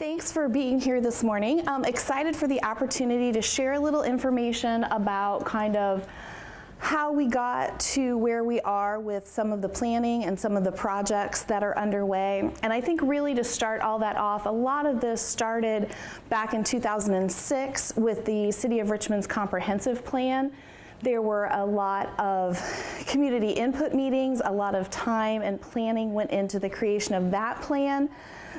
Thanks for being here this morning. I'm excited for the opportunity to share a little information about kind of how we got to where we are with some of the planning and some of the projects that are underway. And I think really to start all that off, a lot of this started back in 2006 with the City of Richmond's comprehensive plan. There were a lot of community input meetings, a lot of time and planning went into the creation of that plan.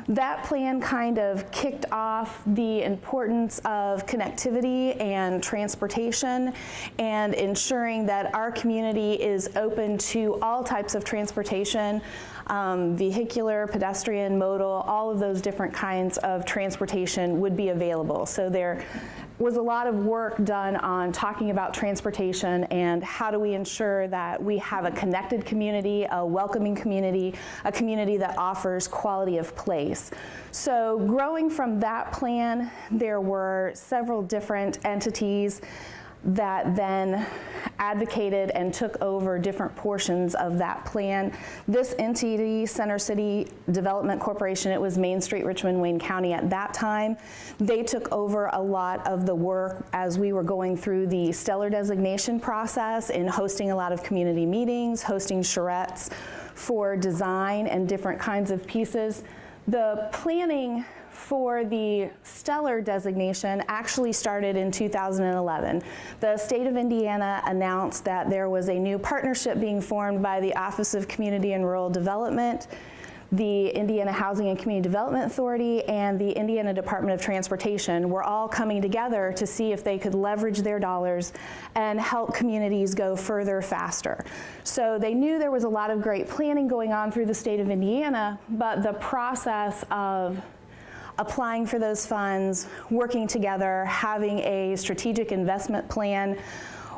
That plan kind of kicked off the importance of connectivity and transportation and ensuring that our community is open to all types of transportation, vehicular, pedestrian, modal, all of those different kinds of transportation would be available. So there was a lot of work done on talking about transportation and how do we ensure that we have a connected community, a welcoming community, a community that offers quality of place. So growing from that plan, there were several different entities that then advocated and took over different portions of that plan. This entity, Center City Development Corporation, it was Main Street, Richmond, Wayne County at that time. They took over a lot of the work as we were going through the stellar designation process in hosting a lot of community meetings, hosting charrettes for design and different kinds of pieces. The planning for the stellar designation actually started in 2011. The state of Indiana announced that there was a new partnership being formed by the Office of Community and Rural Development, the Indiana Housing and Community Development Authority, and the Indiana Department of Transportation were all coming together to see if they could leverage their dollars and help communities go further faster. So they knew there was a lot of great planning going on through the state of Indiana, but the process of applying for those funds, working together, having a strategic investment plan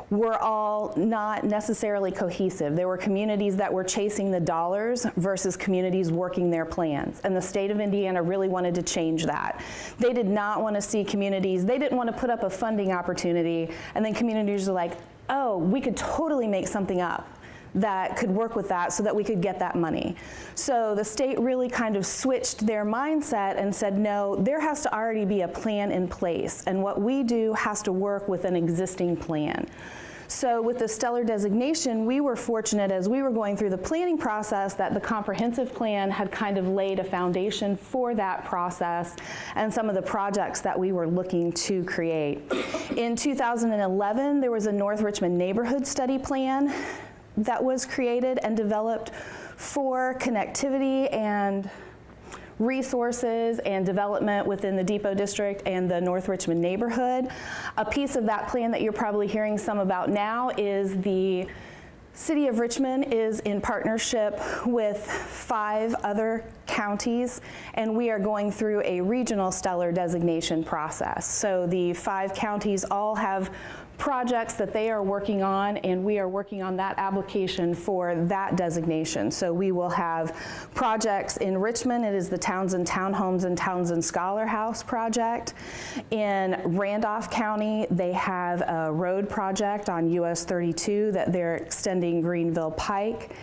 were all not necessarily cohesive. There were communities that were chasing the dollars versus communities working their plans. And the state of Indiana really wanted to change that. They did not want to see communities, they didn't want to put up a funding opportunity and then communities are like, oh, we could totally make something up that could work with that so that we could get that money. So the state really kind of switched their mindset and said, no, there has to already be a plan in place, and what we do has to work with an existing plan. So with the stellar designation, we were fortunate as we were going through the planning process that the comprehensive plan had kind of laid a foundation for that process and some of the projects that we were looking to create. In 2011, there was a North Richmond neighborhood study plan that was created and developed for connectivity and resources and development within the Depot District and the North Richmond neighborhood. A piece of that plan that you're probably hearing some about now is the City of Richmond is in partnership with 5 other counties, and we are going through a regional stellar designation process. So the 5 counties all have projects that they are working on, and we are working on that application for that designation. So we will have projects in Richmond. It is the Townsend Townhomes and Townsend Scholar House project. In Randolph County, they have a road project on US 32 that they're extending Greenville Pike.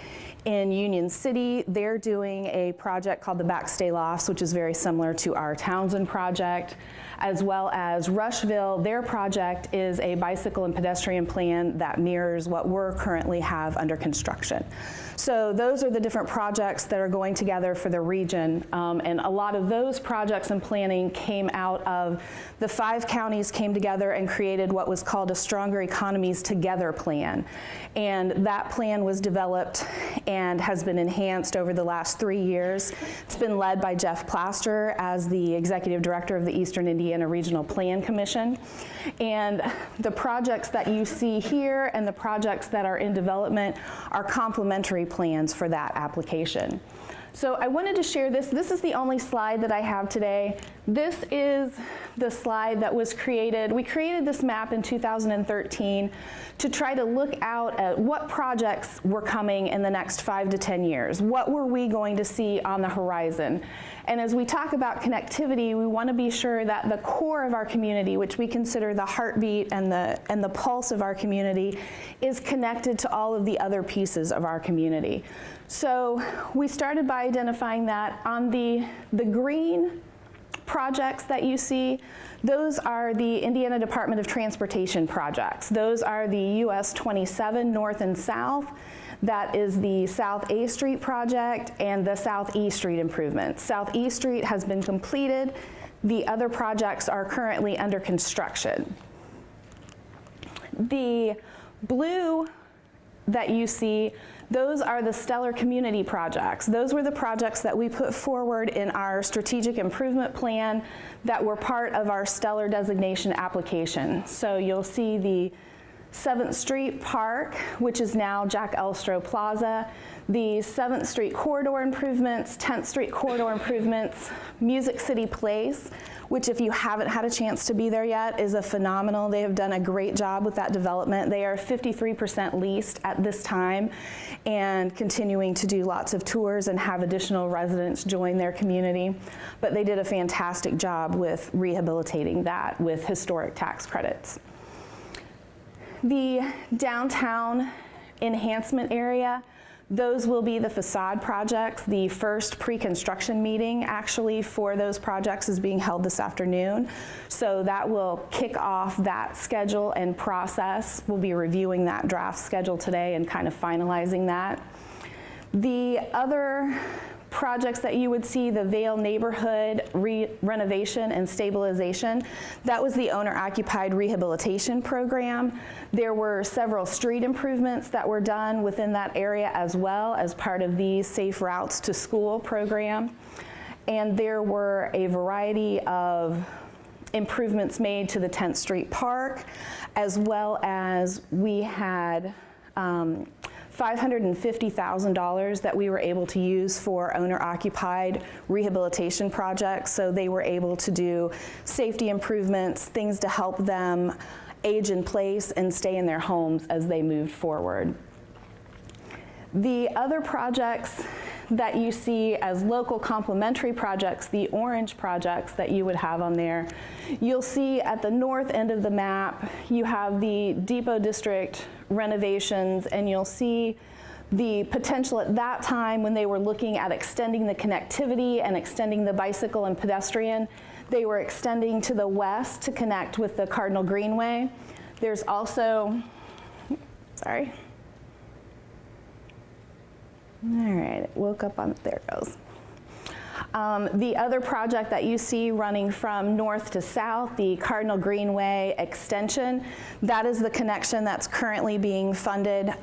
In Union City, they're doing a project called the Backstay Lofts, which is very similar to our Townsend project, as well as Rushville. Their project is a bicycle and pedestrian plan that mirrors what we're currently have under construction. So those are the different projects that are going together for the region, and a lot of those projects and planning came out of the 5 counties came together and created what was called a Stronger Economies Together plan. And that plan was developed and has been enhanced over the last 3 years. It's been led by Jeff Plaster as the Executive Director of the Eastern Indiana Regional Plan Commission. And the projects that you see here and the projects that are in development are complementary plans for that application. So I wanted to share this. This is the only slide that I have today. This is the slide that was created. We created this map in 2013 to try to look out at what projects were coming in the next 5 to 10 years. What were we going to see on the horizon? And as we talk about connectivity, we want to be sure that the core of our community, which we consider the heartbeat and the pulse of our community, is connected to all of the other pieces of our community. So we started by identifying that on the green projects that you see, those are the Indiana Department of Transportation projects. Those are the US 27 North and South. That is the South A Street project and the South E Street improvements. South E Street has been completed. The other projects are currently under construction. The blue that you see, those are the Stellar Community projects. Those were the projects that we put forward in our strategic improvement plan that were part of our Stellar designation application. So you'll see the 7th Street Park, which is now Jack Elstro Plaza, the 7th Street corridor improvements, 10th Street corridor improvements, Music City Place, which if you haven't had a chance to be there yet is a phenomenal. They have done a great job with that development. They are 53% leased at this time and continuing to do lots of tours and have additional residents join their community. But they did a fantastic job with rehabilitating that with historic tax credits. The downtown enhancement area, those will be the facade projects. The first pre-construction meeting actually for those projects is being held this afternoon. So that will kick off that schedule and process. We'll be reviewing that draft schedule today and kind of finalizing that. The other projects that you would see, the Vale neighborhood renovation and stabilization, that was the owner-occupied rehabilitation program. There were several street improvements that were done within that area as well as part of the Safe Routes to School program. And there were a variety of improvements made to the 10th Street Park, as well as we had $550,000 that we were able to use for owner-occupied rehabilitation projects. So they were able to do safety improvements, things to help them age in place and stay in their homes as they moved forward. The other projects that you see as local complementary projects, the orange projects that you would have on there, you'll see at the north end of the map, you have the Depot District renovations, and you'll see the potential at that time when they were looking at extending the connectivity and extending the bicycle and pedestrian. They were extending to the west to connect with the Cardinal Greenway. There's also, sorry. All right, it woke up on, there it goes. The other project that you see running from north to south, the Cardinal Greenway extension, that is the connection that's currently being funded.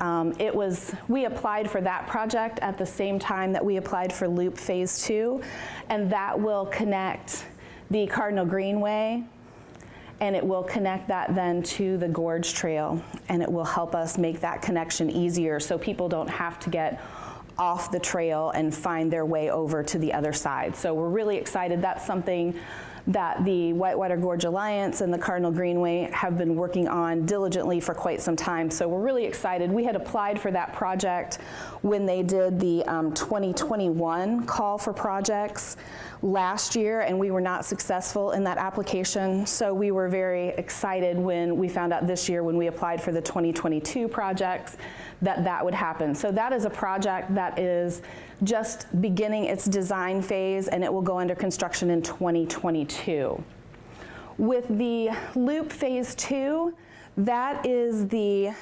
We applied for that project at the same time that we applied for Loop Phase 2, and that will connect the Cardinal Greenway, and it will connect that then to the Gorge Trail, and it will help us make that connection easier so people don't have to get off the trail and find their way over to the other side. So we're really excited. That's something that the Whitewater Gorge Alliance and the Cardinal Greenway have been working on diligently for quite some time. So we're really excited. We had applied for that project when they did the 2021 call for projects last year, and we were not successful in that application. So we were very excited when we found out this year when we applied for the 2022 projects that would happen. So that is a project that is just beginning its design phase, and it will go under construction in 2022. With the Loop Phase 2, that is the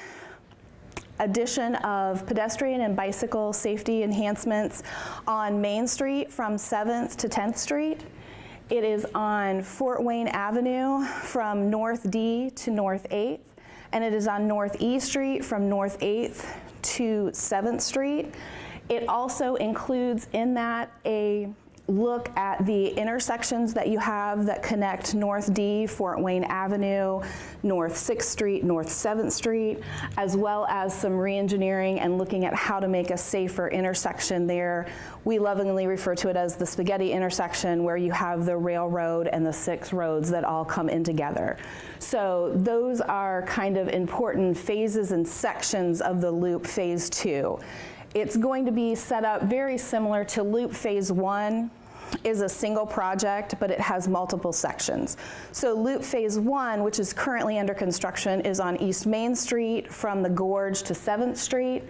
addition of pedestrian and bicycle safety enhancements on Main Street from 7th to 10th Street. It is on Fort Wayne Avenue from North D to North 8th, and it is on North E Street from North 8th to 7th Street. It also includes in that a look at the intersections that you have that connect North D, Fort Wayne Avenue, North 6th Street, North 7th Street, as well as some re-engineering and looking at how to make a safer intersection there. We lovingly refer to it as the spaghetti intersection, where you have the railroad and the 6 roads that all come in together. So those are kind of important phases and sections of the Loop Phase 2. It's going to be set up very similar to Loop Phase 1 is a single project, but it has multiple sections. So Loop Phase 1, which is currently under construction, is on East Main Street from the Gorge to 7th Street.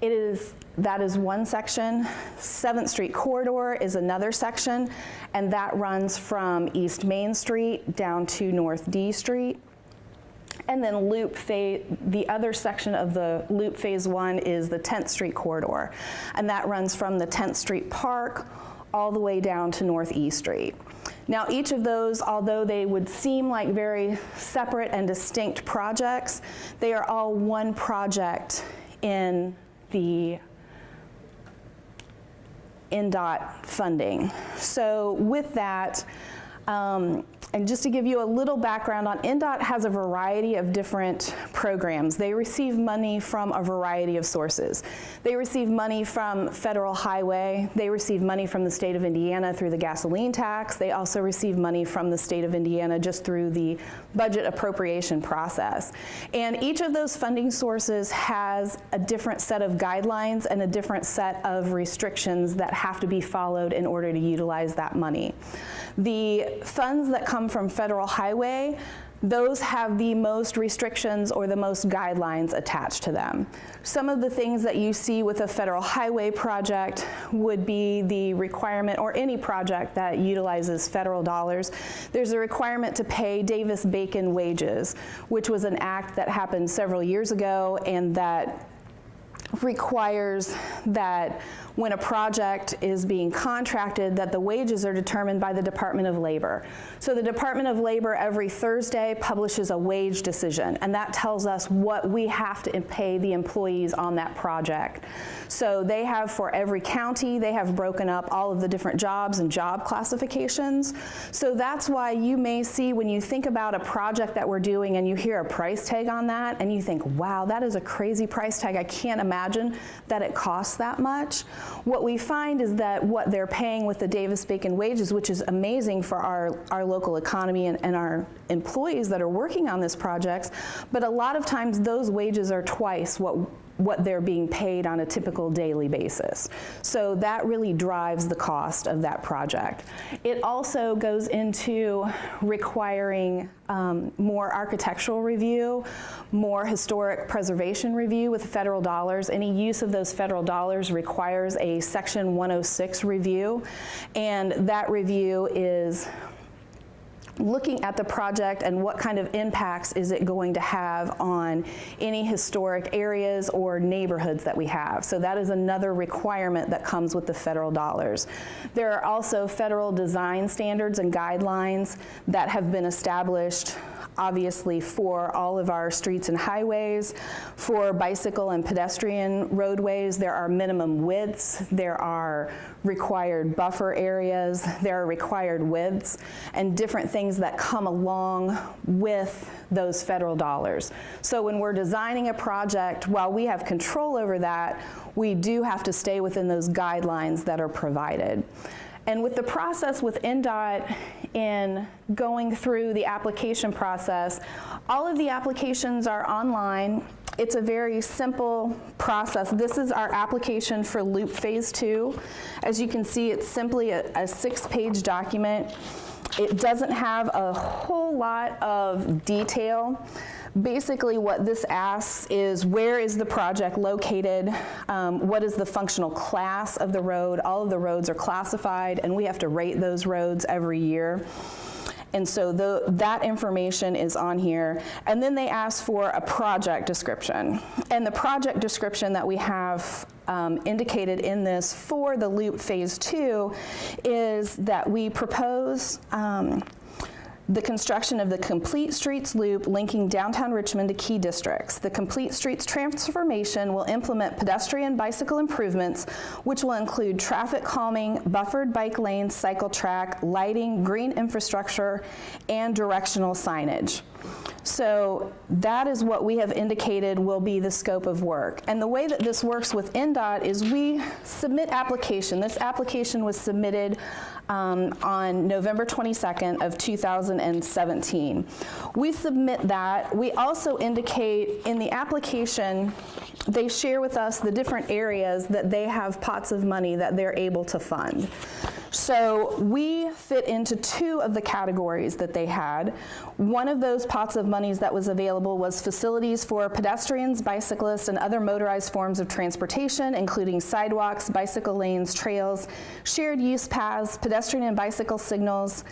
That is one section. 7th Street Corridor is another section, and that runs from East Main Street down to North D Street. And then the other section of the Loop Phase 1 is the 10th Street Corridor, and that runs from the 10th Street Park all the way down to North E Street. Now, each of those, although they would seem like very separate and distinct projects, they are all one project in the NDOT funding. So with that, and just to give you a little background on NDOT has a variety of different programs. They receive money from a variety of sources. They receive money from federal highway. They receive money from the state of Indiana through the gasoline tax. They also receive money from the state of Indiana just through the budget appropriation process. And each of those funding sources has a different set of guidelines and a different set of restrictions that have to be followed in order to utilize that money. The funds that come from federal highway, those have the most restrictions or the most guidelines attached to them. Some of the things that you see with a federal highway project would be the requirement, or any project that utilizes federal dollars, there's a requirement to pay Davis-Bacon wages, which was an act that happened several years ago and that requires that when a project is being contracted, that the wages are determined by the Department of Labor. So the Department of Labor every Thursday publishes a wage decision, and that tells us what we have to pay the employees on that project. So they have, for every county, they have broken up all of the different jobs and job classifications. So that's why you may see, when you think about a project that we're doing and you hear a price tag on that and you think, wow, that is a crazy price tag. I can't imagine that it costs that much. What we find is that what they're paying with the Davis-Bacon wages, which is amazing for our local economy and our employees that are working on this projects, but a lot of times those wages are twice what they're being paid on a typical daily basis. So that really drives the cost of that project. It also goes into requiring more architectural review, more historic preservation review with federal dollars. Any use of those federal dollars requires a Section 106 review, and that review is looking at the project and what kind of impacts is it going to have on any historic areas or neighborhoods that we have. So that is another requirement that comes with the federal dollars. There are also federal design standards and guidelines that have been established, obviously, for all of our streets and highways. For bicycle and pedestrian roadways, there are minimum widths, there are required buffer areas, there are required widths, and different things that come along with those federal dollars. So when we're designing a project, while we have control over that, we do have to stay within those guidelines that are provided. And with the process with NDOT in going through the application process, all of the applications are online. It's a very simple process. This is our application for Loop Phase 2. As you can see, it's simply a 6-page document. It doesn't have a whole lot of detail. Basically, what this asks is, where is the project located? What is the functional class of the road? All of the roads are classified, and we have to rate those roads every year. And so that information is on here. And then they ask for a project description. And the project description that we have indicated in this for the Loop Phase 2 is that we propose the construction of the Complete Streets Loop linking downtown Richmond to key districts. The Complete Streets transformation will implement pedestrian bicycle improvements, which will include traffic calming, buffered bike lanes, cycle track, lighting, green infrastructure, and directional signage. So that is what we have indicated will be the scope of work. And the way that this works with NDOT is we submit application. This application was submitted on November 22nd of 2017. We submit that. We also indicate in the application, they share with us the different areas that they have pots of money that they're able to fund. So we fit into two of the categories that they had. One of those pots of monies that was available was facilities for pedestrians, bicyclists, and other motorized forms of transportation, including sidewalks, bicycle lanes, trails, shared use paths, pedestrian and bicycle signals,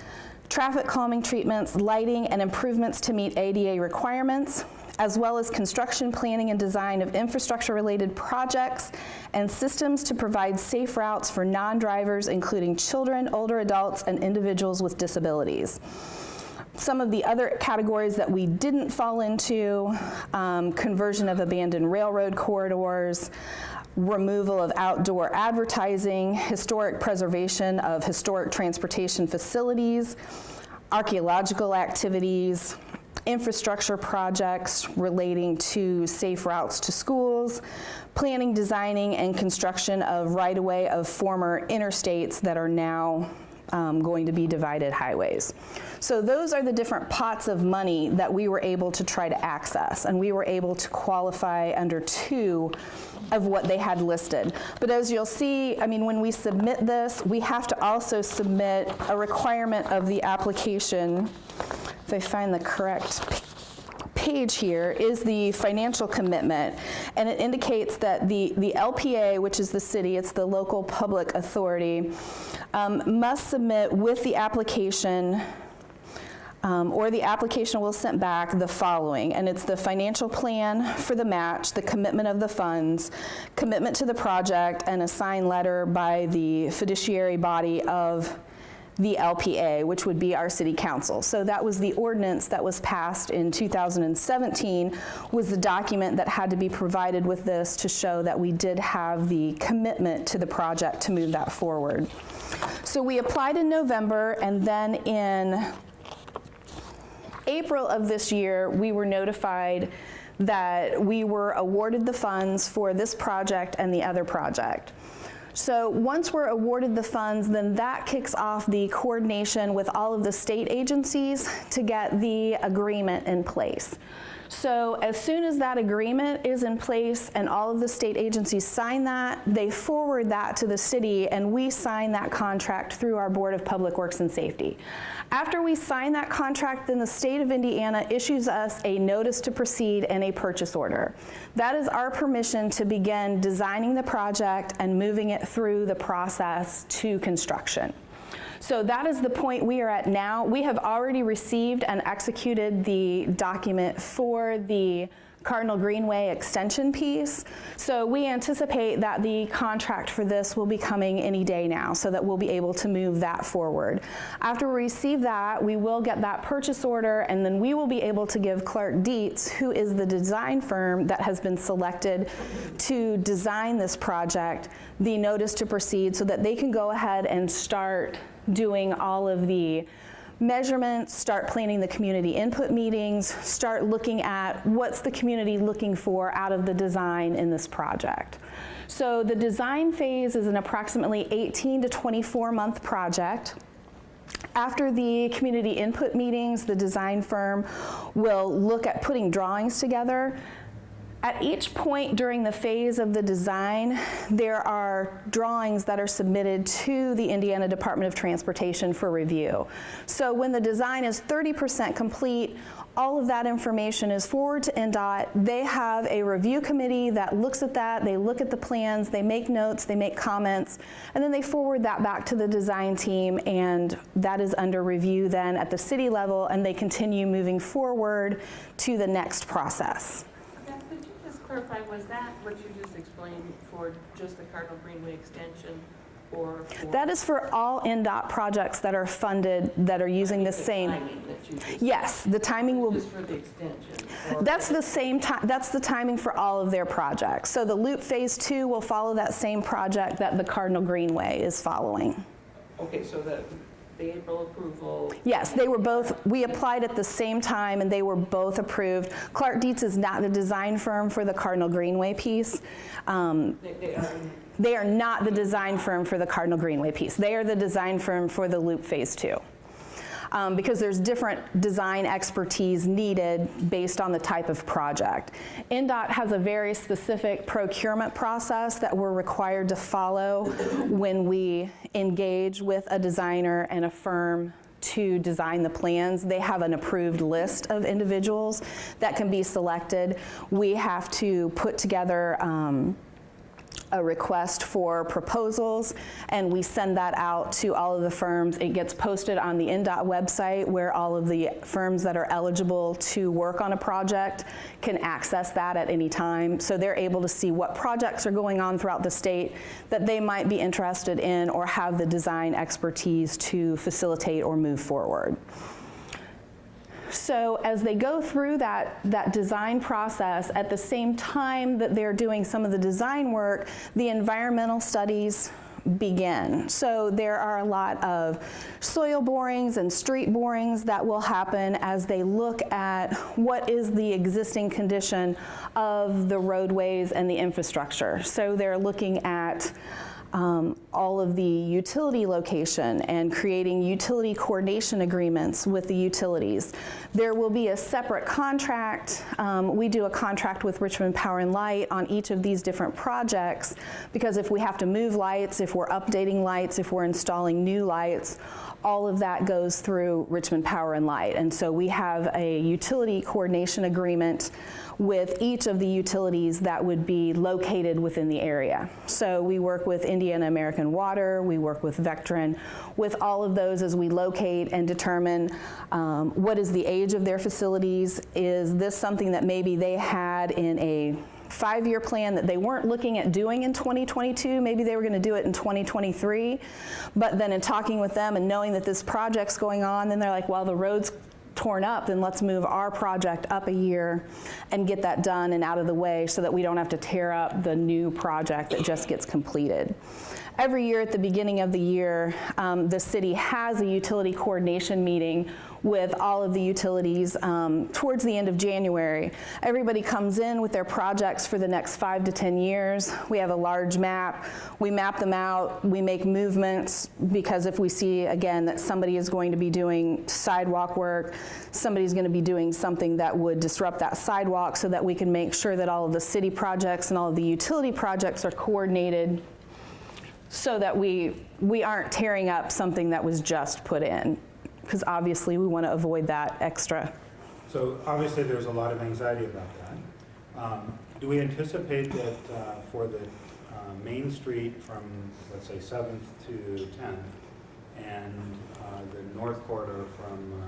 traffic calming treatments, lighting, and improvements to meet ADA requirements, as well as construction, planning, and design of infrastructure-related projects and systems to provide safe routes for non-drivers, including children, older adults, and individuals with disabilities. Some of the other categories that we didn't fall into, conversion of abandoned railroad corridors, removal of outdoor advertising, historic preservation of historic transportation facilities, archaeological activities, infrastructure projects relating to safe routes to schools, planning, designing, and construction of right-of-way of former interstates that are now going to be divided highways. So those are the different pots of money that we were able to try to access, and we were able to qualify under two of what they had listed. But as you'll see, I mean, when we submit this, we have to also submit a requirement of the application. If I find the correct page here, is the financial commitment, and it indicates that the LPA, which is the city, it's the local public authority, must submit with the application, or the application will send back the following, and it's the financial plan for the match, the commitment of the funds, commitment to the project, and a signed letter by the fiduciary body of the LPA, which would be our city council. So that was the ordinance that was passed in 2017, was the document that had to be provided with this to show that we did have the commitment to the project to move that forward. So we applied in November, and then in April of this year, we were notified that we were awarded the funds for this project and the other project. So once we're awarded the funds, then that kicks off the coordination with all of the state agencies to get the agreement in place. So as soon as that agreement is in place and all of the state agencies sign that, they forward that to the city, and we sign that contract through our Board of Public Works and Safety. After we sign that contract, then the state of Indiana issues us a notice to proceed and a purchase order. That is our permission to begin designing the project and moving it through the process to construction. So that is the point we are at now. We have already received and executed the document for the Cardinal Greenway extension piece. So we anticipate that the contract for this will be coming any day now, so that we'll be able to move that forward. After we receive that, we will get that purchase order, and then we will be able to give Clark Dietz, who is the design firm that has been selected to design this project, the notice to proceed, so that they can go ahead and start doing all of the measurements, start planning the community input meetings, start looking at what's the community looking for out of the design in this project. So the design phase is an approximately 18 to 24 month project. After the community input meetings, the design firm will look at putting drawings together. At each point during the phase of the design, there are drawings that are submitted to the Indiana Department of Transportation for review. So when the design is 30% complete, all of that information is forwarded to INDOT. They have a review committee that looks at that, they look at the plans, they make notes, they make comments, and then they forward that back to the design team, and that is under review then at the city level, and they continue moving forward to the next process. Clarify, was that what you just explained for just the Cardinal Greenway extension, or for that is for all INDOT projects that are funded that are using the same? Yes, the timing will. Just for the extension. That's the same time. That's the timing for all of their projects. So the Loop Phase 2 will follow that same project that the Cardinal Greenway is following. Okay, so the April approval. Yes, they were both, we applied at the same time and they were both approved. Clark Dietz is not the design firm for the Cardinal Greenway piece. They are not the design firm for the Cardinal Greenway piece. They are the design firm for the Loop Phase 2. because there's different design expertise needed based on the type of project. NDOT has a very specific procurement process that we're required to follow when we engage with a designer and a firm to design the plans. They have an approved list of individuals that can be selected. We have to put together a request for proposals, and we send that out to all of the firms. It gets posted on the NDOT website where all of the firms that are eligible to work on a project can access that at any time. So they're able to see what projects are going on throughout the state that they might be interested in or have the design expertise to facilitate or move forward. So as they go through that design process, at the same time that they're doing some of the design work, the environmental studies begin. So there are a lot of soil borings and street borings that will happen as they look at what is the existing condition of the roadways and the infrastructure. So they're looking at all of the utility location and creating utility coordination agreements with the utilities. There will be a separate contract. We do a contract with Richmond Power and Light on each of these different projects, because if we have to move lights, if we're updating lights, if we're installing new lights, all of that goes through Richmond Power and Light. And so we have a utility coordination agreement with each of the utilities that would be located within the area. So we work with Indiana American Water, we work with Vectren, with all of those as we locate and determine what is the age of their facilities. Is this something that maybe they had in a 5-year plan that they weren't looking at doing in 2022, maybe they were going to do it in 2023, but then in talking with them and knowing that this project's going on, then they're like, well, the road's torn up, then let's move our project up a year and get that done and out of the way so that we don't have to tear up the new project that just gets completed. Every year at the beginning of the year, the city has a utility coordination meeting with all of the utilities towards the end of January. Everybody comes in with their projects for the next 5 to 10 years. We have a large map. We map them out. We make movements, because if we see, again, that somebody is going to be doing sidewalk work, somebody's going to be doing something that would disrupt that sidewalk, so that we can make sure that all of the city projects and all of the utility projects are coordinated so that we aren't tearing up something that was just put in, because obviously we want to avoid that extra. So obviously there's a lot of anxiety about that. Do we anticipate that for the Main Street from, let's say, 7th to 10th, and the north corridor from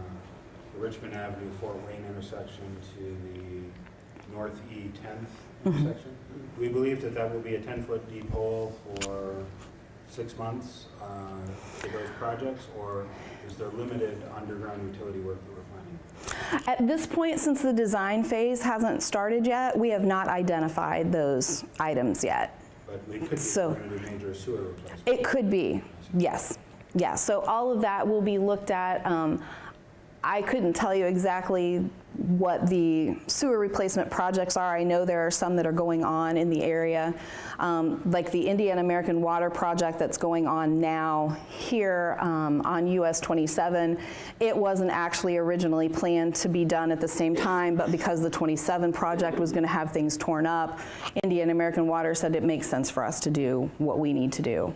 the Richmond Avenue Fort Wayne intersection to the North E 10th intersection, do we believe that that will be a 10-foot deep hole for 6 months for those projects, or is there limited underground utility work that we're planning? At this point, since the design phase hasn't started yet, we have not identified those items yet. But we could be So- going to do major sewer replacement. It could be, yes. Yeah, so all of that will be looked at. I couldn't tell you exactly what the sewer replacement projects are. I know there are some that are going on in the area, like the Indiana American Water project that's going on now here on US 27. It wasn't actually originally planned to be done at the same time, but because the 27 project was going to have things torn up, Indiana American Water said it makes sense for us to do what we need to do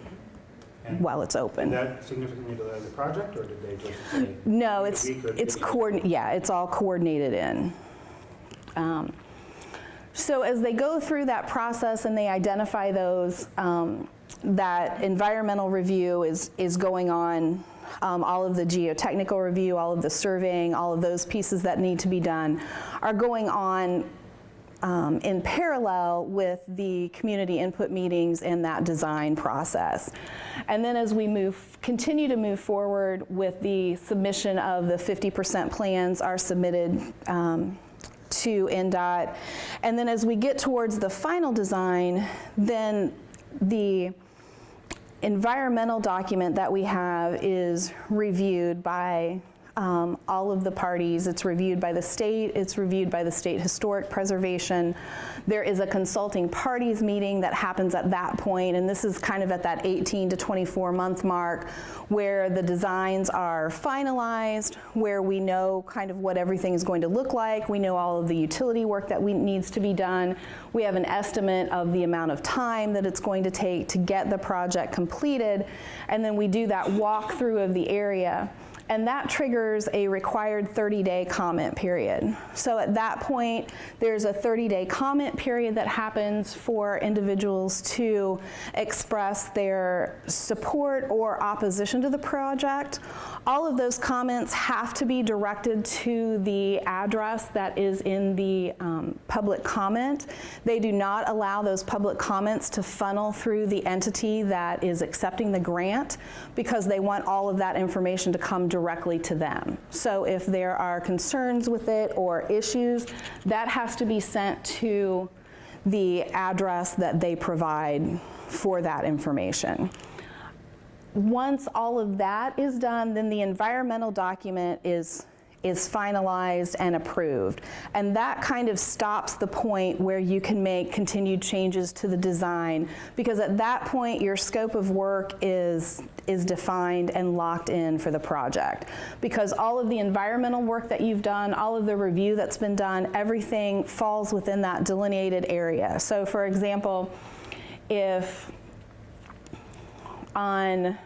while it's open. Did that significantly delay the project, or did they just say? No, it's it's all coordinated in. So as they go through that process and they identify those, that environmental review is going on. All of the geotechnical review, all of the surveying, all of those pieces that need to be done are going on in parallel with the community input meetings and that design process. And then as we continue to move forward with the submission of the 50% plans are submitted to NDOT. And then as we get towards the final design, then the environmental document that we have is reviewed by all of the parties. It's reviewed by the state, it's reviewed by the State Historic Preservation. There is a consulting parties meeting that happens at that point, and this is kind of at that 18 to 24 month mark where the designs are finalized, where we know kind of what everything is going to look like. We know all of the utility work that needs to be done. We have an estimate of the amount of time that it's going to take to get the project completed, and then we do that walkthrough of the area. And that triggers a required 30-day comment period. So at that point, there's a 30-day comment period that happens for individuals to express their support or opposition to the project. All of those comments have to be directed to the address that is in the public comment. They do not allow those public comments to funnel through the entity that is accepting the grant, because they want all of that information to come directly to them. So if there are concerns with it or issues, that has to be sent to the address that they provide for that information. Once all of that is done, then the environmental document is finalized and approved. And that kind of stops the point where you can make continued changes to the design, because at that point your scope of work is defined and locked in for the project. Because all of the environmental work that you've done, all of the review that's been done, everything falls within that delineated area. So for example, if on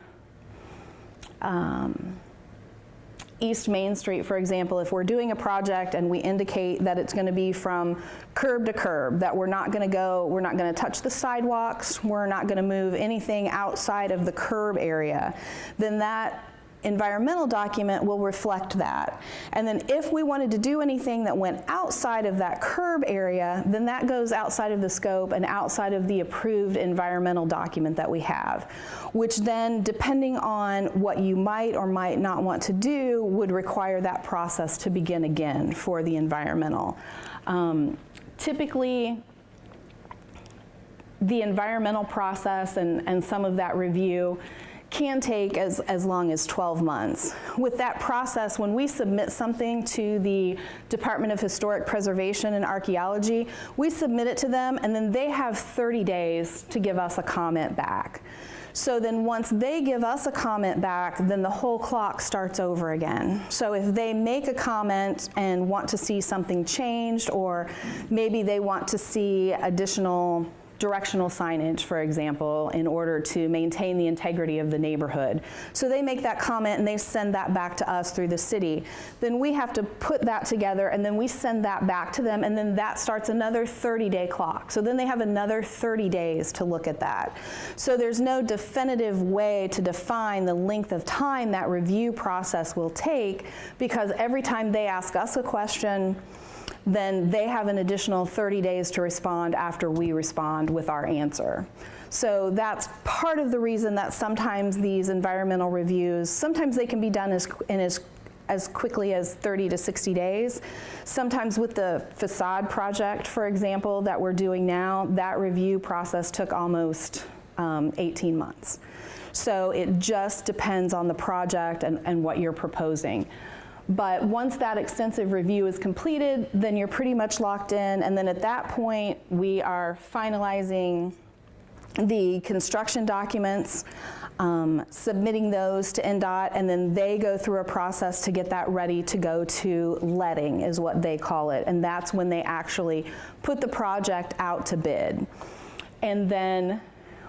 East Main Street, for example, if we're doing a project and we indicate that it's going to be from curb to curb, that we're not going to touch the sidewalks, we're not going to move anything outside of the curb area, then that environmental document will reflect that. And then if we wanted to do anything that went outside of that curb area, then that goes outside of the scope and outside of the approved environmental document that we have, which then, depending on what you might or might not want to do, would require that process to begin again for the environmental. Typically, the environmental process and some of that review can take as long as 12 months. With that process, when we submit something to the Department of Historic Preservation and Archaeology, we submit it to them, and then they have 30 days to give us a comment back. So then once they give us a comment back, then the whole clock starts over again. So if they make a comment and want to see something changed, or maybe they want to see additional directional signage, for example, in order to maintain the integrity of the neighborhood. So they make that comment and they send that back to us through the city. Then we have to put that together, and then we send that back to them, and then that starts another 30-day clock. So then they have another 30 days to look at that. So there's no definitive way to define the length of time that review process will take, because every time they ask us a question, then they have an additional 30 days to respond after we respond with our answer. So that's part of the reason that sometimes these environmental reviews, sometimes they can be done as quickly as 30 to 60 days. Sometimes with the facade project, for example, that we're doing now, that review process took almost 18 months. So it just depends on the project and what you're proposing. But once that extensive review is completed, then you're pretty much locked in, and then at that point, we are finalizing the construction documents, submitting those to NDOT, and then they go through a process to get that ready to go to letting, is what they call it, and that's when they actually put the project out to bid. And then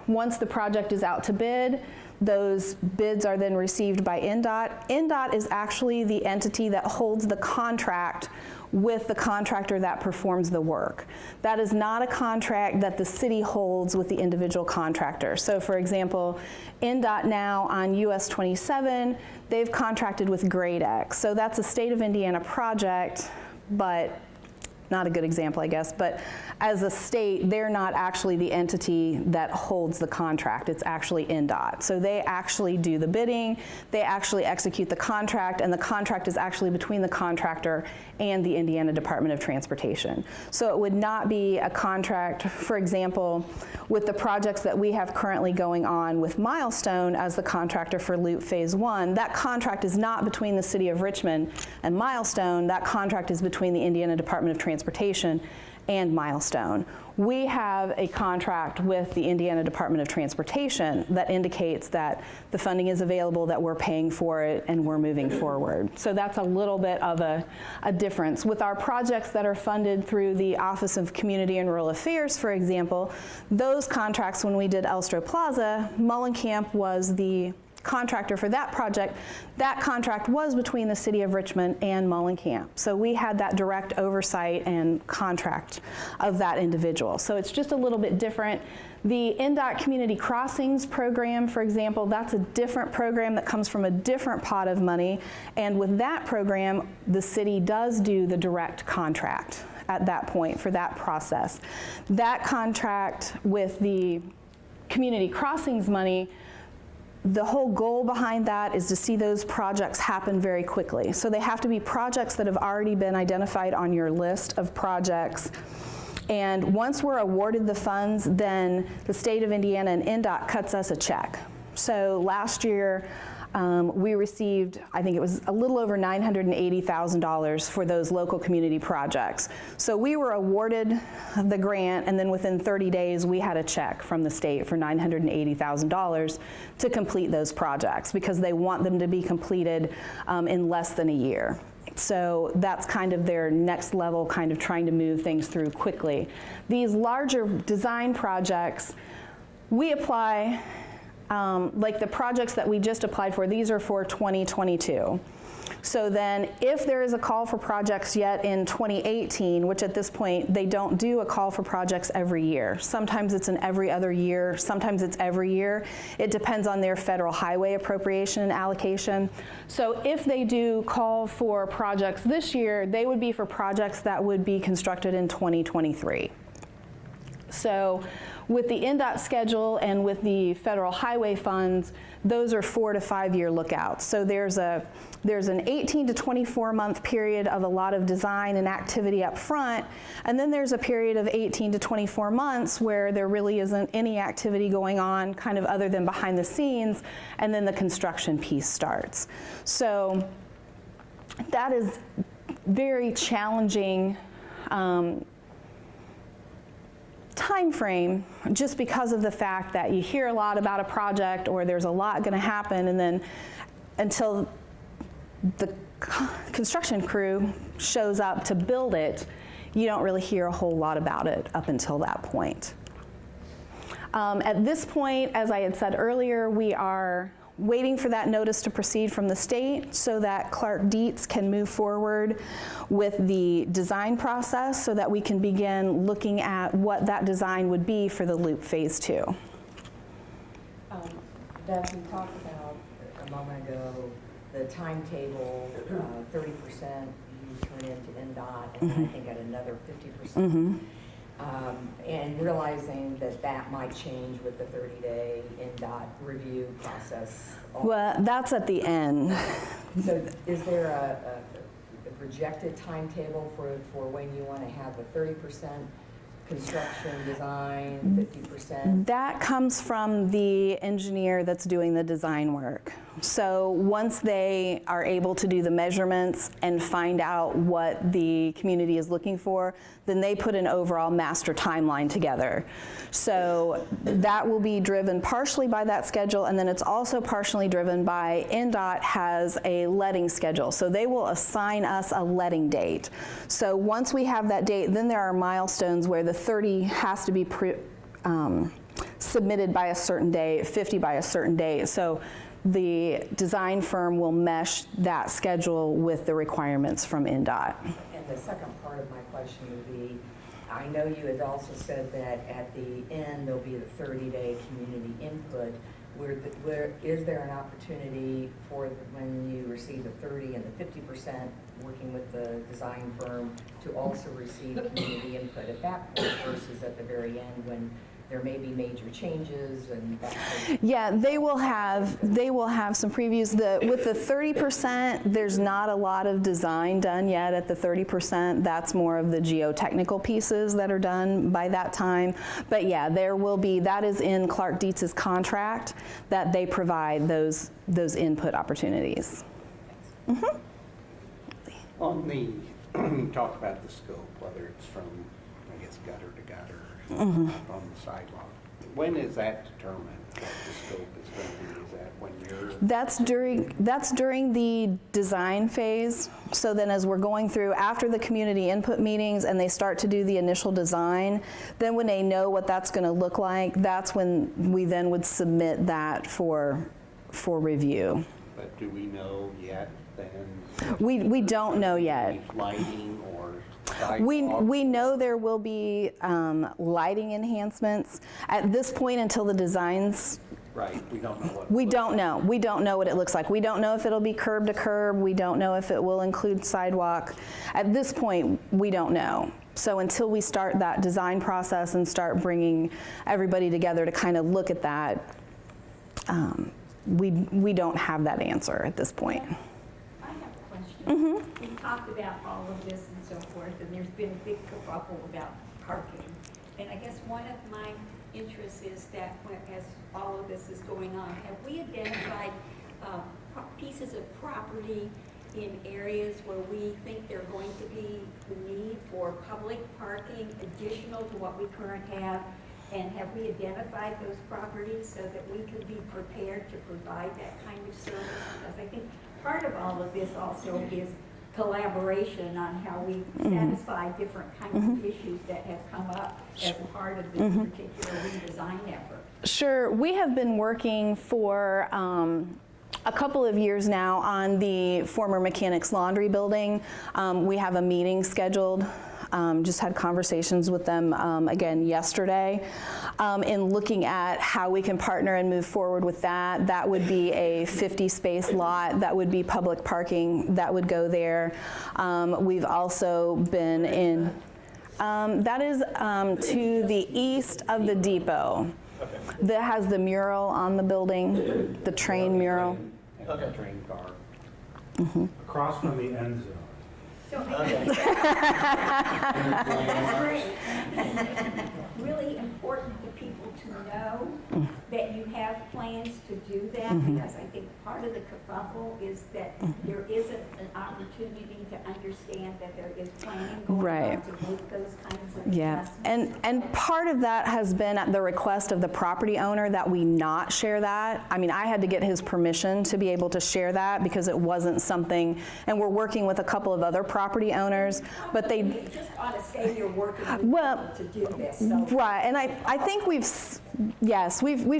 once the project is out to bid, those bids are then received by NDOT. NDOT is actually the entity that holds the contract with the contractor that performs the work. That is not a contract that the city holds with the individual contractor. So for example, NDOT now on US 27, they've contracted with Grade X. So that's a state of Indiana project, but not a good example, I guess, but as a state, they're not actually the entity that holds the contract. It's actually NDOT. So they actually do the bidding, they actually execute the contract, and the contract is actually between the contractor and the Indiana Department of Transportation. So it would not be a contract, for example, with the projects that we have currently going on with Milestone as the contractor for Loop Phase 1. That contract is not between the City of Richmond and Milestone. That contract is between the Indiana Department of Transportation and Milestone. We have a contract with the Indiana Department of Transportation that indicates that the funding is available, that we're paying for it, and we're moving forward. So that's a little bit of a difference. With our projects that are funded through the Office of Community and Rural Affairs, for example, those contracts, when we did Elstro Plaza, Mullenkamp was the contractor for that project. That contract was between the City of Richmond and Mullenkamp. So we had that direct oversight and contract of that individual. So it's just a little bit different. The NDOT Community Crossings program, for example, that's a different program that comes from a different pot of money. And with that program, the city does do the direct contract at that point for that process. That contract with the Community Crossings money, the whole goal behind that is to see those projects happen very quickly. So they have to be projects that have already been identified on your list of projects. And once we're awarded the funds, then the state of Indiana and NDOT cuts us a check. So last year, we received, I think it was a little over $980,000 for those local community projects. So we were awarded the grant, and then within 30 days, we had a check from the state for $980,000 to complete those projects because they want them to be completed in less than a year. So that's kind of their next level, kind of trying to move things through quickly. These larger design projects, we apply, like the projects that we just applied for, these are for 2022. So then if there is a call for projects yet in 2018, which at this point they don't do a call for projects every year. Sometimes it's an every other year, sometimes it's every year. It depends on their federal highway appropriation and allocation. So if they do call for projects this year, they would be for projects that would be constructed in 2023. So with the NDOT schedule and with the federal highway funds, those are 4 to 5 year lookouts. So there's an 18 to 24 month period of a lot of design and activity up front, and then there's a period of 18 to 24 months where there really isn't any activity going on, kind of other than behind the scenes, and then the construction piece starts. So that is very challenging time frame, just because of the fact that you hear a lot about a project or there's a lot going to happen, and then until the construction crew shows up to build it, you don't really hear a whole lot about it up until that point. At this point, as I had said earlier, we are waiting for that notice to proceed from the state so that Clark Dietz can move forward with the design process so that we can begin looking at what that design would be for the Loop Phase 2. Beth, you talked about a moment ago the timetable, 30% you turn into NDOT, and I think at another 50%. And realizing that that might change with the 30-day NDOT review process. Well, that's at the end. So is there a projected timetable for when you want to have a 30% construction, design, 50%? That comes from the engineer that's doing the design work. So once they are able to do the measurements and find out what the community is looking for, then they put an overall master timeline together. So that will be driven partially by that schedule, and then it's also partially driven by NDOT has a letting schedule. So they will assign us a letting date. So once we have that date, then there are milestones where the 30 has to be submitted by a certain day, 50 by a certain day. So the design firm will mesh that schedule with the requirements from NDOT. And the second part of my question would be, I know you had also said that at the end there'll be the 30-day community input. Where is there an opportunity for when you receive the 30 and the 50% working with the design firm to also receive community input at that point versus at the very end when there may be major changes and that kind of. Yeah, they will have some previews. With the 30%, there's not a lot of design done yet at the 30%. That's more of the geotechnical pieces that are done by that time. But yeah, there will be, that is in Clark Dietz's contract, that they provide those input opportunities. Mm-hmm. On the, you talked about the scope, whether it's from, I guess, gutter to gutter, on the sidewalk. When is that determined, what the scope is going to be? Is that when you're? That's during the design phase. So then as we're going through, after the community input meetings and they start to do the initial design, then when they know what that's going to look like, that's when we then would submit that for review. But do we know yet then? We don't know yet. Lighting or sidewalk? We know there will be lighting enhancements. At this point, until the designs, Right, we don't know what. we don't know. We don't know what it looks like. We don't know if it'll be curb to curb. We don't know if it will include sidewalk. At this point, we don't know. So until we start that design process and start bringing everybody together to kind of look at that, we don't have that answer at this point. I have a question. We talked about all of this and so forth, and there's been a big kerfuffle about parking. And I guess one of my interests is that as all of this is going on, have we identified pieces of property in areas where we think there's going to be the need for public parking additional to what we currently have? And have we identified those properties so that we could be prepared to provide that kind of service? Because I think part of all of this also is collaboration on how we satisfy different kinds of issues that have come up as part of this particular redesign effort. Sure. We have been working for a couple of years now on the former Mechanics Laundry building. We have a meeting scheduled. Just had conversations with them again yesterday in looking at how we can partner and move forward with that. That would be a 50-space lot. That would be public parking that would go there. We've also been in, that is to the east of the depot. Okay. That has the mural on the building, the train mural. Okay. Train car. Across from the end zone. So Okay. that's great. Really important to people to know that you have plans to do that, because I think part of the kerfuffle is that there isn't an opportunity to understand that there is planning going Right. on to make those kinds of Yeah, adjustments. and part of that has been at the request of the property owner that we not share that. I mean, I had to get his permission to be able to share that because it wasn't something, and we're working with a couple of other property owners, but they, You just ought to say you're working with Well, people to do this, so. right, and I think we've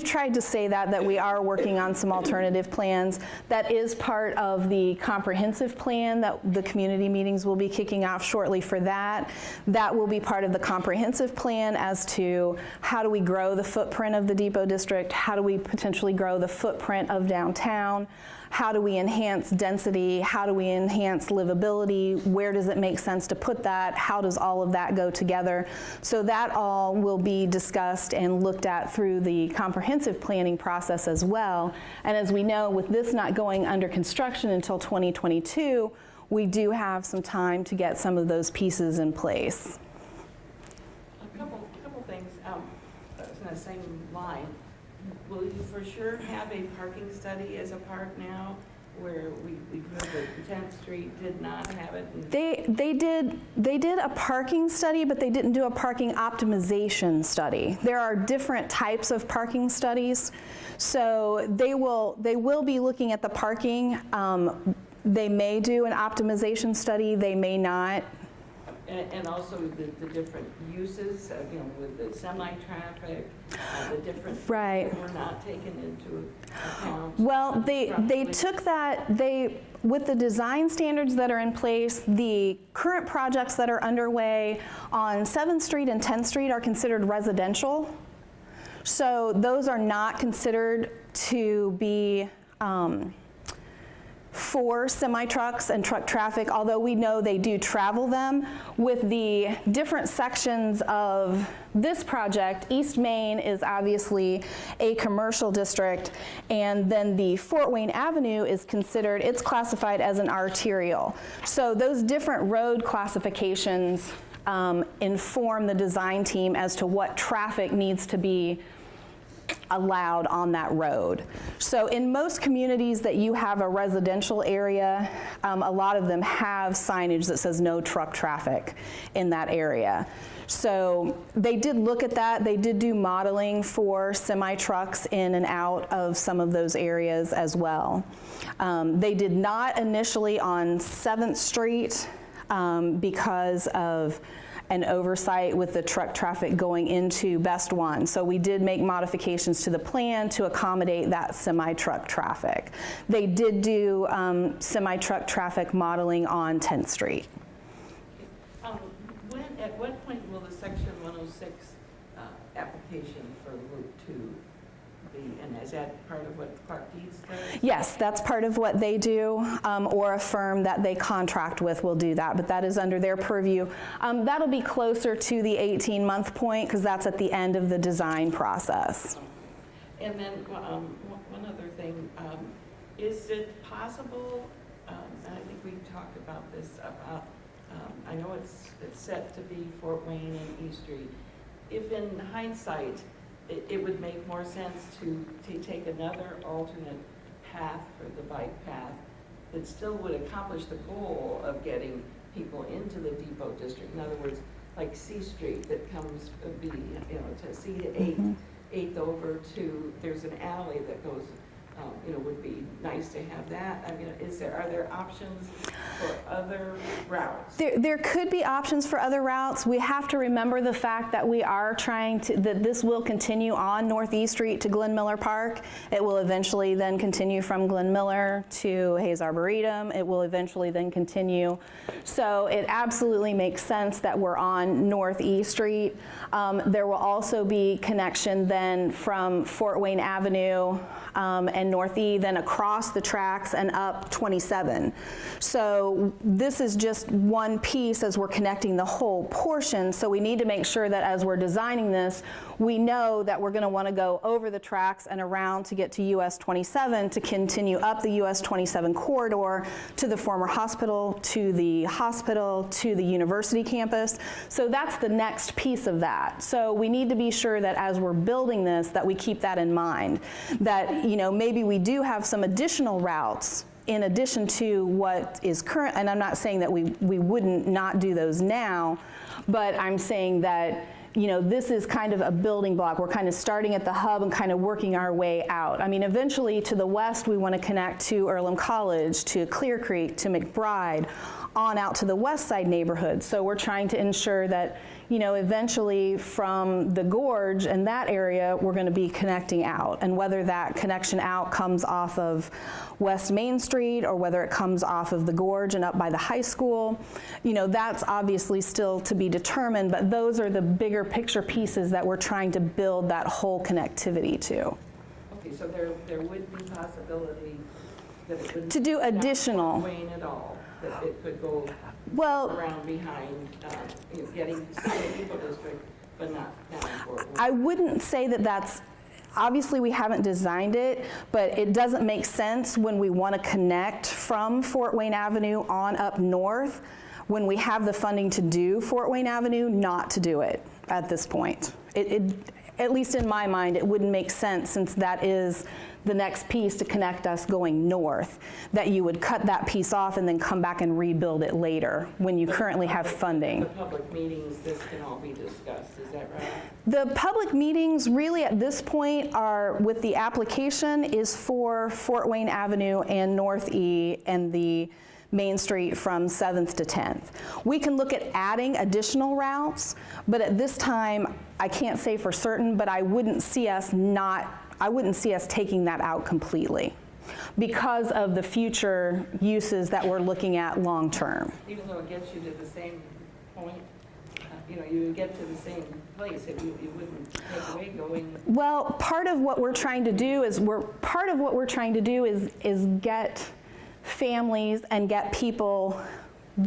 tried to say that we are working on some alternative plans. That is part of the comprehensive plan that the community meetings will be kicking off shortly for that. That will be part of the comprehensive plan as to how do we grow the footprint of the Depot District, how do we potentially grow the footprint of downtown, how do we enhance density, how do we enhance livability, where does it make sense to put that, how does all of that go together. So that all will be discussed and looked at through the comprehensive planning process as well. And as we know, with this not going under construction until 2022, we do have some time to get some of those pieces in place. A couple things, in the same line. Will you for sure have a parking study as a part now, where we've heard that 10th Street did not have it? And They did a parking study, but they didn't do a parking optimization study. There are different types of parking studies. So they will be looking at the parking. They may do an optimization study, they may not. And also the different uses, with the semi-traffic, the different things Right. that were not taken into account. Well, they Roughly. took that, with the design standards that are in place, the current projects that are underway on 7th Street and 10th Street are considered residential. So those are not considered to be for semi-trucks and truck traffic, although we know they do travel them. With the different sections of this project, East Main is obviously a commercial district, and then the Fort Wayne Avenue is considered, it's classified as an arterial. So those different road classifications inform the design team as to what traffic needs to be allowed on that road. So in most communities that you have a residential area, a lot of them have signage that says no truck traffic in that area. So they did look at that. They did do modeling for semi-trucks in and out of some of those areas as well. They did not initially on 7th Street because of an oversight with the truck traffic going into Best One. So we did make modifications to the plan to accommodate that semi-truck traffic. They did do semi-truck traffic modeling on 10th Street. At what point will the Section 106 application for Route 2 be, and is that part of what Clark Deeds does? Yes, that's part of what they do, or a firm that they contract with will do that, but that is under their purview. That'll be closer to the 18-month point because that's at the end of the design process. And then one other thing, is it possible, and I think we talked about this, about I know it's set to be Fort Wayne and East Street. If in hindsight, it would make more sense to take another alternate path for the bike path that still would accomplish the goal of getting people into the Depot District. In other words, like C Street that comes, to C to 8th over to, there's an alley that goes, would be nice to have that. I mean, are there options for other routes? There could be options for other routes. We have to remember the fact that we are trying to, that this will continue on Northeast Street to Glen Miller Park. It will eventually then continue from Glen Miller to Hayes Arboretum. It will eventually then continue. So it absolutely makes sense that we're on Northeast Street. There will also be connection then from Fort Wayne Avenue and North E, then across the tracks and up 27. So this is just one piece as we're connecting the whole portion. So we need to make sure that as we're designing this, we know that we're going to want to go over the tracks and around to get to US 27 to continue up the US 27 corridor to the former hospital, to the university campus. So that's the next piece of that. So we need to be sure that as we're building this, that we keep that in mind. That, maybe we do have some additional routes in addition to what is current, and I'm not saying that we wouldn't not do those now, but I'm saying that this is kind of a building block. We're kind of starting at the hub and kind of working our way out. I mean, eventually to the west, we want to connect to Earlham College, to Clear Creek, to McBride, on out to the west side neighborhood. So we're trying to ensure that, eventually from the gorge and that area, we're going to be connecting out. And whether that connection out comes off of West Main Street or whether it comes off of the gorge and up by the high school, that's obviously still to be determined, but those are the bigger picture pieces that we're trying to build that whole connectivity to. Okay, so there would be possibility that it would To do additional. Fort Wayne at all, that it could go around behind, getting to the Depot District, but not down Fort Wayne. I wouldn't say that that's, obviously we haven't designed it, but it doesn't make sense when we want to connect from Fort Wayne Avenue on up north, when we have the funding to do Fort Wayne Avenue, not to do it at this point. At least in my mind, it wouldn't make sense, since that is the next piece to connect us going north, that you would cut that piece off and then come back and rebuild it later when you currently have funding. The public meetings, this can all be discussed, is that right? The public meetings really at this point are, with the application, is for Fort Wayne Avenue and North E and the Main Street from 7th to 10th. We can look at adding additional routes, but at this time, I can't say for certain, but I wouldn't see us taking that out completely because of the future uses that we're looking at long term. Even though it gets you to the same point, you would get to the same place if you wouldn't take away going. Well, part of what we're trying to do is get families and get people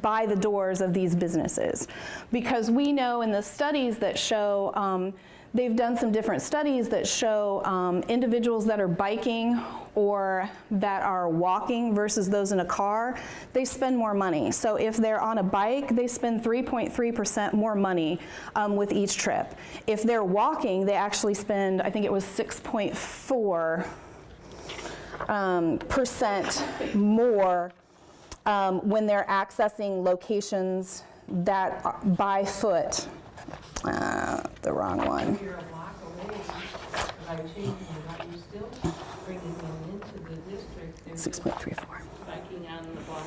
by the doors of these businesses. Because we know in the studies that show, they've done some different studies that show individuals that are biking or that are walking versus those in a car, they spend more money. So if they're on a bike, they spend 3.3% more money with each trip. If they're walking, they actually spend, I think it was 6.4% more when they're accessing locations that by foot. The wrong one. If you're a block away, by changing the route, you're still bringing them into the district. They're just 6.34. biking on the block.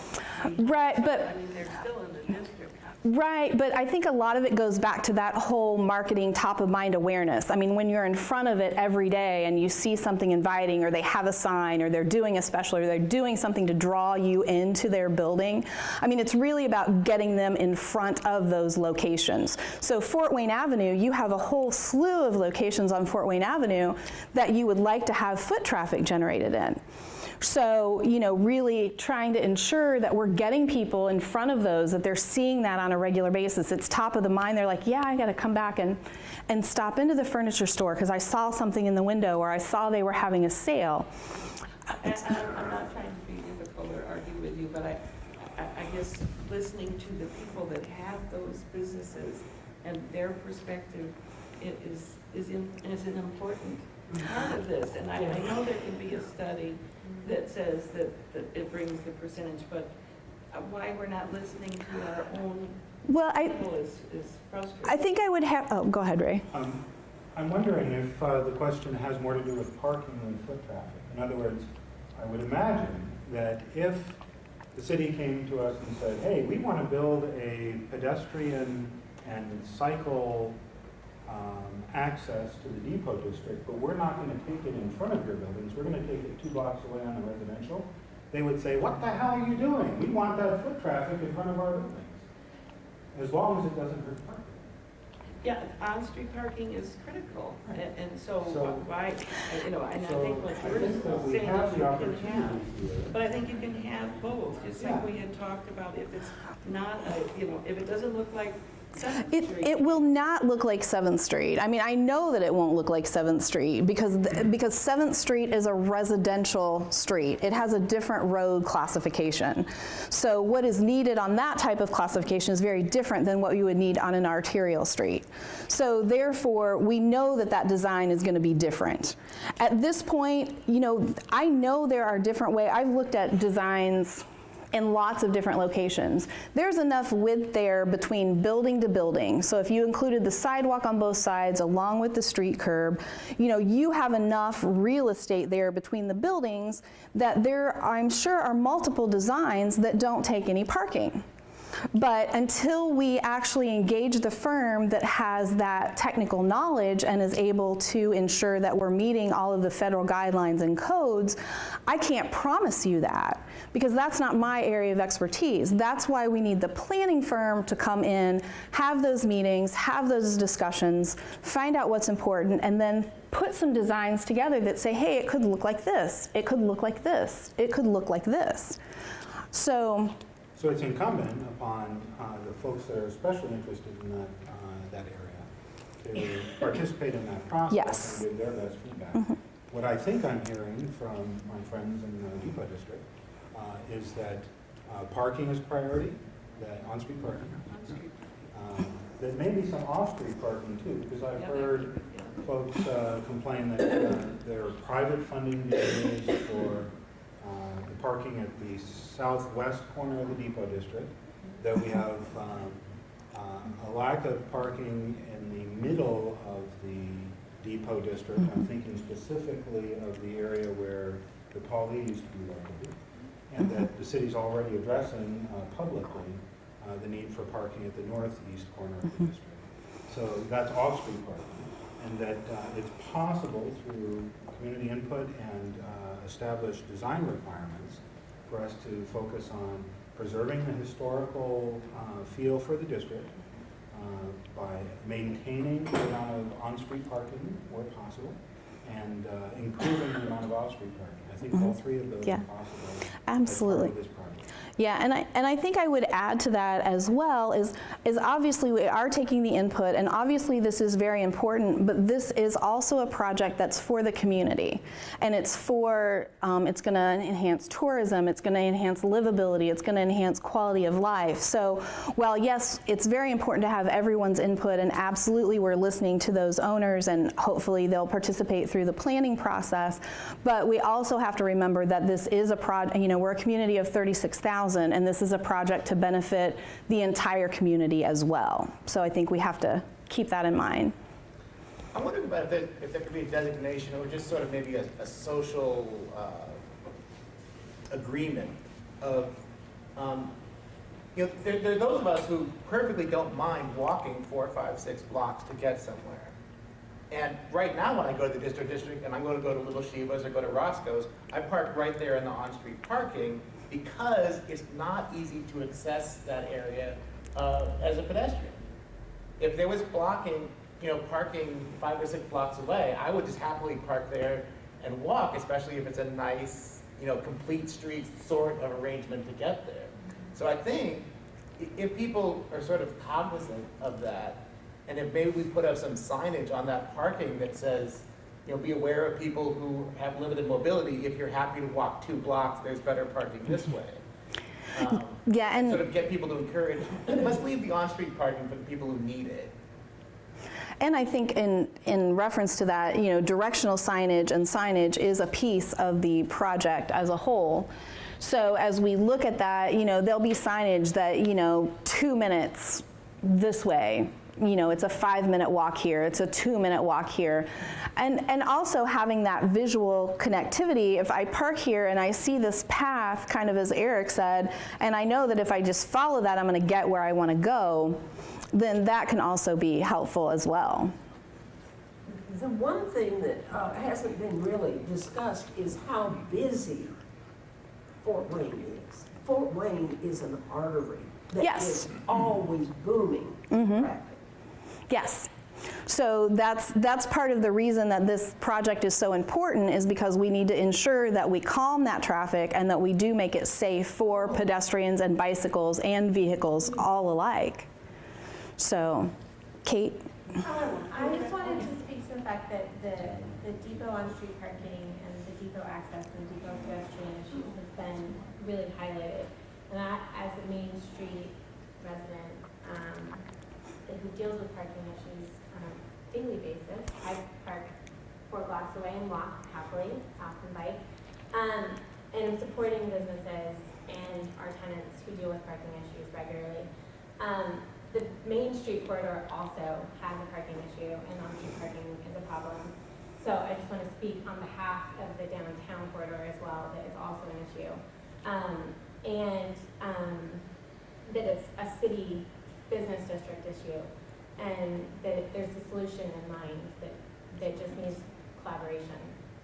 Right, but I mean, they're still in the district. right, but I think a lot of it goes back to that whole marketing top of mind awareness. I mean, when you're in front of it every day and you see something inviting, or they have a sign, or they're doing a special, or they're doing something to draw you into their building, I mean, it's really about getting them in front of those locations. So Fort Wayne Avenue, you have a whole slew of locations on Fort Wayne Avenue that you would like to have foot traffic generated in. So, you know, really trying to ensure that we're getting people in front of those, that they're seeing that on a regular basis. It's top of the mind. They're like, yeah, I got to come back and stop into the furniture store because I saw something in the window, or I saw they were having a sale. And I'm not trying to be difficult or argue with you, but I guess listening to the people that have those businesses and their perspective is an important part of this. And I know there can be a study that says that it brings the percentage, but why we're not listening to our own people is frustrating. I think I would have, oh, go ahead, Ray. I'm wondering if the question has more to do with parking than foot traffic. In other words, I would imagine that if the city came to us and said, hey, we want to build a pedestrian and cycle access to the depot district, but we're not going to take it in front of your buildings, we're going to take it 2 blocks away on the residential, they would say, what the hell are you doing? We want that foot traffic in front of our buildings, as long as it doesn't hurt parking. Yeah, on-street parking is critical, and so why, you know, and I So think what I you're think that we saying have is the you can opportunity have, here. but I think you can have both, just like we had talked about, if it's not a, you know, if it doesn't look like 7th Street. It will not look like 7th Street. I mean, I know that it won't look like 7th Street because 7th Street is a residential street. It has a different road classification. So what is needed on that type of classification is very different than what you would need on an arterial street. So therefore, we know that that design is going to be different. At this point, you know, I know there are different ways. I've looked at designs in lots of different locations. There's enough width there between building to building. So if you included the sidewalk on both sides along with the street curb, you know, you have enough real estate there between the buildings that there, I'm sure, are multiple designs that don't take any parking. But until we actually engage the firm that has that technical knowledge and is able to ensure that we're meeting all of the federal guidelines and codes, I can't promise you that because that's not my area of expertise. That's why we need the planning firm to come in, have those meetings, have those discussions, find out what's important, and then put some designs together that say, hey, it could look like this, it could look like this, it could look like this. So it's incumbent upon the folks that are especially interested in that area to participate in that process Yes. and give their best feedback. What I think I'm hearing from my friends in the Depot District is that parking is priority, that on-street parking, that maybe some off-street parking too, because I've heard folks complain that there are private funding being used for the parking at the southwest corner of the Depot District, that we have a lack of parking in the middle of the Depot District. I'm thinking specifically of the area where the Pauley used to be located, and that the city's already addressing publicly the need for parking at the northeast corner of the district. So that's off-street parking, and that it's possible through community input and established design requirements for us to focus on preserving the historical feel for the district by maintaining the amount of on-street parking where possible, and improving the amount of off-street parking. I think all three of those Yeah. are possible Absolutely. as part of this project. Yeah, and I think I would add to that as well is obviously we are taking the input, and obviously this is very important, but this is also a project that's for the community, and it's for it's going to enhance tourism, it's going to enhance livability, it's going to enhance quality of life. So while yes, it's very important to have everyone's input, and absolutely we're listening to those owners, and hopefully they'll participate through the planning process, but we also have to remember that this is a project. You know, we're a community of 36,000. And this is a project to benefit the entire community as well. So I think we have to keep that in mind. I'm wondering about if there could be a designation or just sort of maybe a social agreement of, you know, there are those of us who perfectly don't mind walking 4, 5, 6 blocks to get somewhere. And right now when I go to the district and I'm going to go to Little Shiva's or go to Roscoe's, I park right there in the on-street parking, because it's not easy to access that area as a pedestrian. If there was blocking, you know, parking 5 or 6 blocks away, I would just happily park there and walk, especially if it's a nice, you know, complete street sort of arrangement to get there. So I think if people are sort of cognizant of that, and if maybe we put up some signage on that parking that says, you know, be aware of people who have limited mobility. If you're happy to walk 2 blocks, there's better parking this way. Yeah, and sort of get people to encourage, let's leave the on-street parking for the people who need it. And I think in reference to that, you know, directional signage and signage is a piece of the project as a whole. So as we look at that, you know, there'll be signage that, you know, 2 minutes this way. You know, it's a 5-minute walk here, it's a 2-minute walk here. And also having that visual connectivity, if I park here and I see this path, kind of as Eric said, and I know that if I just follow that, I'm gonna get where I wanna go, then that can also be helpful as well. The one thing that hasn't been really discussed is how busy Fort Wayne is. Fort Wayne is an artery that Yes. is always booming traffic. Yes. So that's part of the reason that this project is so important, is because we need to ensure that we calm that traffic and that we do make it safe for pedestrians and bicycles and vehicles all alike. So, Kate? I just wanted to speak to the fact that the depot on-street parking and the depot access and the depot pedestrian issues have been really highlighted. And I, as a Main Street resident who deals with parking issues on a daily basis, I park 4 blocks away and walk happily, often bike, and I'm supporting businesses and our tenants who deal with parking issues regularly. The Main Street corridor also has a parking issue, and on-street parking is a problem. So I just want to speak on behalf of the downtown corridor as well, that it's also an issue. That it's a city business district issue, and that there's a solution in mind that just needs collaboration,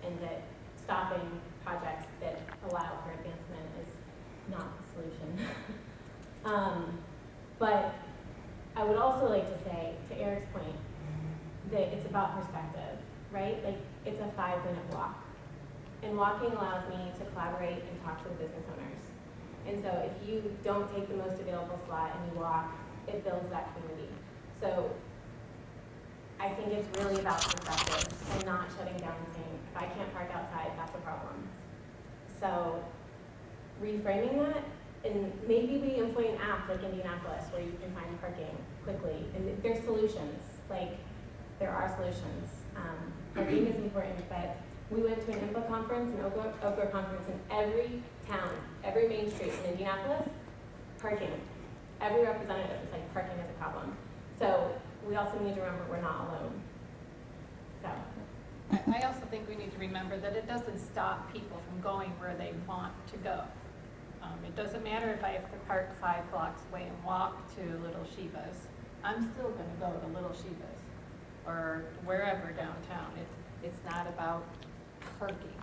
and that stopping projects that allow for advancement is not the solution. But I would also like to say, to Eric's point, that it's about perspective, right? Like, it's a 5-minute walk. And walking allows me to collaborate and talk to the business owners. And so if you don't take the most available slot and you walk, it builds that community. So I think it's really about perspective and not shutting down and saying, if I can't park outside, that's a problem. So reframing that, and maybe we employ an app like Indianapolis where you can find parking quickly. And there's solutions, like there are solutions. Parking is important, but we went to an IMPA conference, an Okra conference, in every town, every main street in Indianapolis, parking. Every representative is like, parking is a problem. So we also need to remember we're not alone. So. I also think we need to remember that it doesn't stop people from going where they want to go. It doesn't matter if I have to park 5 blocks away and walk to Little Shiva's. I'm still going to go to Little Shiva's or wherever downtown. It's not about parking.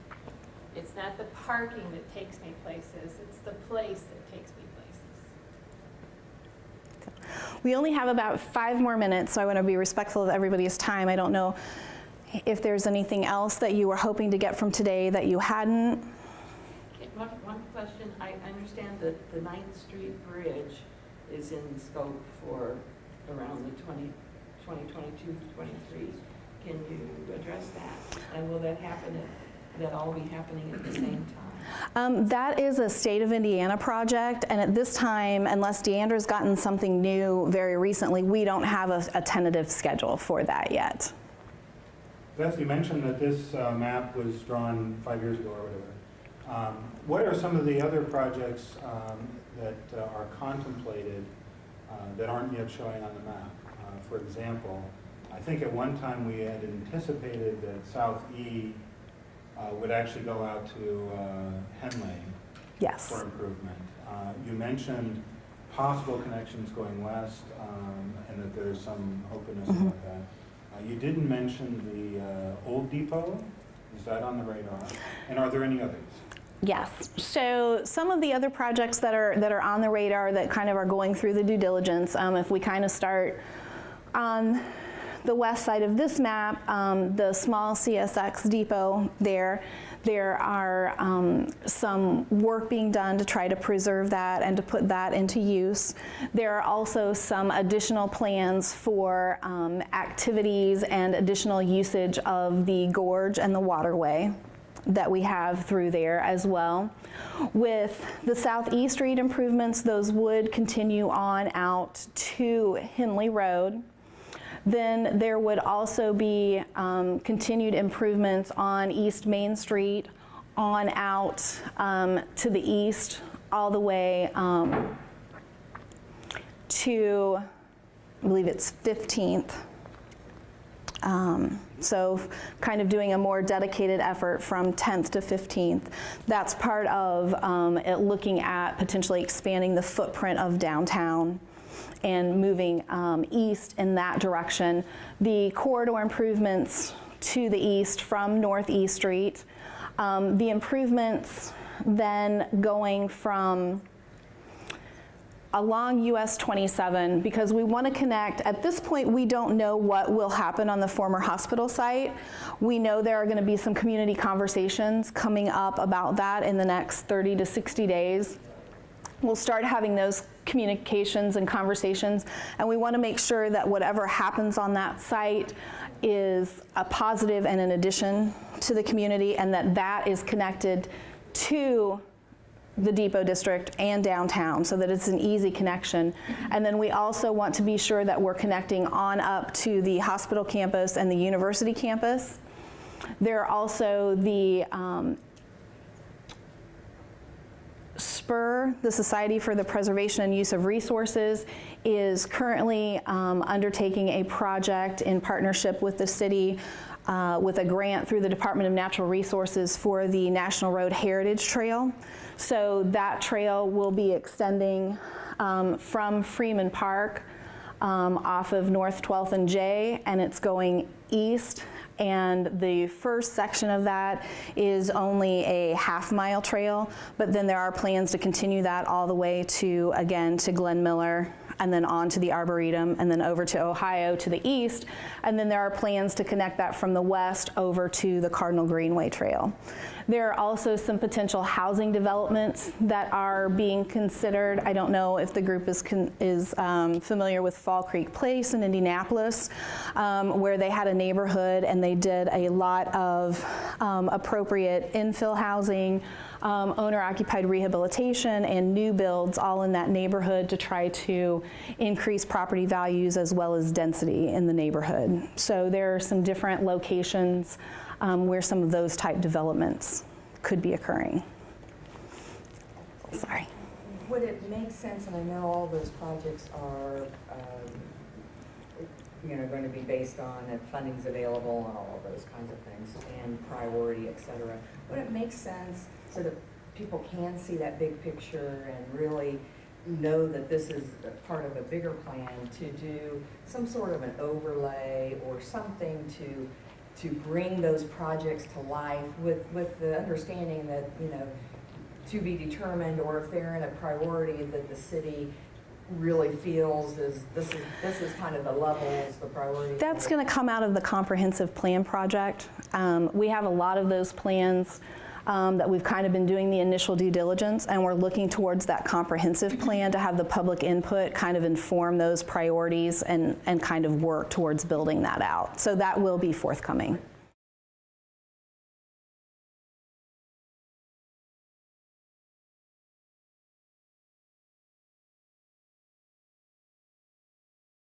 It's not the parking that takes me places. It's the place that takes me places. We only have about 5 more minutes, so I want to be respectful of everybody's time. I don't know if there's anything else that you were hoping to get from today that you hadn't. Okay, one question, I understand that the 9th Street Bridge is in scope for around the 2022 to 23. Can you address that? And will that happen, that all be happening at the same time? That is a state of Indiana project, and at this time, unless Deandra's gotten something new very recently, we don't have a tentative schedule for that yet. Beth, you mentioned that this map was drawn 5 years ago or whatever. What are some of the other projects that are contemplated that aren't yet showing on the map? For example, I think at one time we had anticipated that South E would actually go out to Henley Yes. for improvement. You mentioned possible connections going west and that there's some openness about that. You didn't mention the old depot. Is that on the radar? And are there any others? Yes. So some of the other projects that are on the radar that kind of are going through the due diligence, if we kind of start on the west side of this map, the small CSX depot there are some work being done to try to preserve that and to put that into use. There are also some additional plans for activities and additional usage of the gorge and the waterway that we have through there as well. With the Southeast Street improvements, those would continue on out to Henley Road. Then there would also be continued improvements on East Main Street on out to the east, all the way to, I believe it's 15th. So kind of doing a more dedicated effort from 10th to 15th. That's part of it looking at potentially expanding the footprint of downtown and moving east in that direction. The corridor improvements to the east from Northeast Street. The improvements then going from along US 27, because we want to connect. At this point, we don't know what will happen on the former hospital site. We know there are going to be some community conversations coming up about that in the next 30 to 60 days. We'll start having those communications and conversations, and we want to make sure that whatever happens on that site is a positive and an addition to the community, and that is connected to the Depot District and downtown so that it's an easy connection. And then we also want to be sure that we're connecting on up to the hospital campus and the university campus. There are also the SPUR, the Society for the Preservation and Use of Resources, is currently undertaking a project in partnership with the city with a grant through the Department of Natural Resources for the National Road Heritage Trail. So that trail will be extending from Freeman Park off of North 12th and J, and it's going east. And the first section of that is only a half-mile trail, but then there are plans to continue that all the way to, again, to Glen Miller, and then on to the Arboretum, and then over to Ohio to the east. And then there are plans to connect that from the west over to the Cardinal Greenway Trail. There are also some potential housing developments that are being considered. I don't know if the group is familiar with Fall Creek Place in Indianapolis, where they had a neighborhood and they did a lot of appropriate infill housing, owner-occupied rehabilitation, and new builds all in that neighborhood to try to increase property values as well as density in the neighborhood. So there are some different locations where some of those type developments could be occurring. Sorry. Would it make sense, and I know all those projects are, going to be based on if funding's available and all of those kinds of things, and priority, et cetera. Would it make sense so that people can see that big picture and really know that this is a part of a bigger plan to do some sort of an overlay or something to bring those projects to life with the understanding that, to be determined, or if they're in a priority that the city really feels is this is kind of the levels, the priorities? That's going to come out of the comprehensive plan project. We have a lot of those plans that we've kind of been doing the initial due diligence, and we're looking towards that comprehensive plan to have the public input kind of inform those priorities and kind of work towards building that out. So that will be forthcoming.